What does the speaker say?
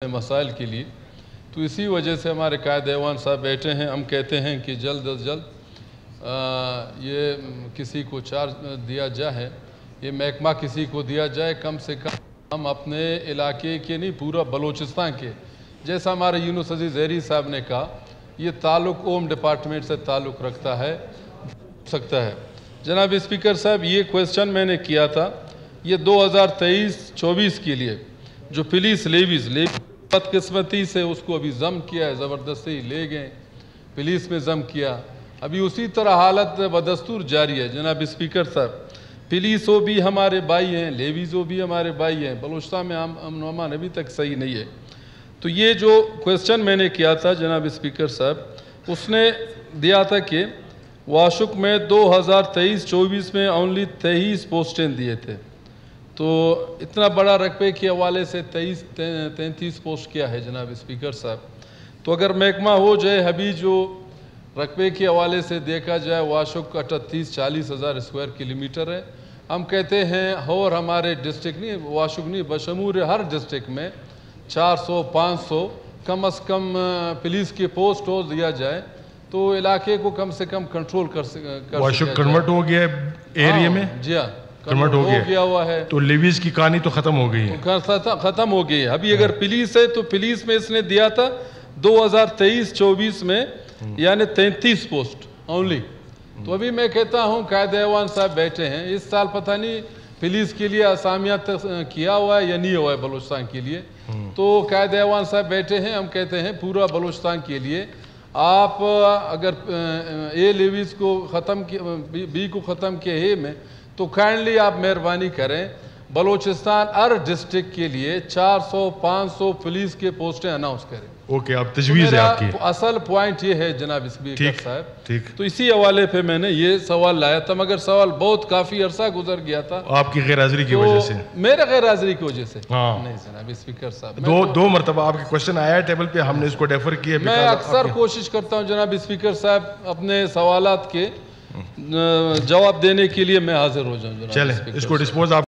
अपने मसाइल के लिए। तो इसी वजह से हमारे कायद ऐवान साहब बैठे हैं। हम कहते हैं कि जल्द अज जल्द ये किसी को चार्ज दिया जाए, ये महकमा किसी को दिया जाए, कम से कम हम अपने इलाके के नहीं पूरा बलूचिस्तान के, जैसा हमारे यूनुस अजीज़ ज़हरी साहब ने कहा, ये ताल्लुक़ होम डिपार्टमेंट से ताल्लुक़ रखता है सकता है। जनाब स्पीकर साहब, ये क्वेश्चन मैंने किया था, ये 2023-24 के लिए जो पुलिस लेवीज़ बदकिस्मती से उसको अभी जम किया है, ज़बरदस्ती ले गए, पुलिस में जम किया, अभी उसी तरह हालत बदस्तूर जारी है। जनाब स्पीकर साहब, पुलिस वो भी हमारे भाई हैं, लेवीज़ वो भी हमारे भाई हैं, बलूचिस्तान में अमन व अमान अभी तक सही नहीं है। तो ये जो क्वेश्चन मैंने किया था जनाब स्पीकर साहब, उसने दिया था कि वाशुक में 2023-24 में ओनली 23 पोस्टें दिए थे। तो इतना बड़ा रकबे के हवाले से 33 पोस्ट क्या है जनाब स्पीकर साहब? तो अगर महकमा हो जाए, अभी जो रकबे के हवाले से देखा जाए, वाशुक 38-40 हज़ार स्क्वायर किलोमीटर है। हम कहते हैं और हमारे डिस्ट्रिक्ट नहीं, वाशुक नहीं, बशमूल हर डिस्ट्रिक्ट में 400-500 कम अज़ कम पुलिस के पोस्ट हो दिया जाए तो इलाके को कम से कम कंट्रोल कर वाशुक कन्वर्ट हो गया एरिया में? जी हाँ, कन्वर्ट हो गया हुआ है। तो लेवीज की कहानी तो खत्म हो गई है, खत्म हो गई है। अभी अगर पुलिस है तो पुलिस में इसने दिया था 2023-24 में यानी 33 पोस्ट ओनली। तो अभी मैं कहता हूँ कायद ऐवान साहब बैठे हैं, इस साल पता नहीं पुलिस के लिए असामियाँ किया हुआ है या नहीं हुआ है बलूचिस्तान के लिए। तो कायद ऐवान साहब बैठे हैं, हम कहते हैं पूरा बलूचिस्तान के लिए आप अगर ए लेवीज़ को ख़त्म किया, बी को ख़त्म किया ए में, तो काइंडली आप मेहरबानी करें बलूचिस्तान हर डिस्ट्रिक्ट के लिए 400-500 पुलिस के पोस्टें अनाउंस करें। ओके, आप तजवीज़ है आपकी। असल पॉइंट ये है जनाब स्पीकर साहब, ठीक, तो इसी हवाले पे मैंने ये सवाल लाया था, मगर सवाल बहुत काफ़ी अरसा गुजर गया था आपकी गैर हाजिरी की वजह से, मेरे गैर हाजिरी की वजह से। हाँ। नहीं जनाब स्पीकर साहब, दो मरतबा आपके क्वेश्चन आया टेबल पे, हमने इसको डेफर किया। मैं अक्सर कोशिश करता हूँ जनाब स्पीकर साहब अपने सवालात के जवाब देने के लिए मैं हाजिर हो जाऊँ। चले इसको डिस्पोज आप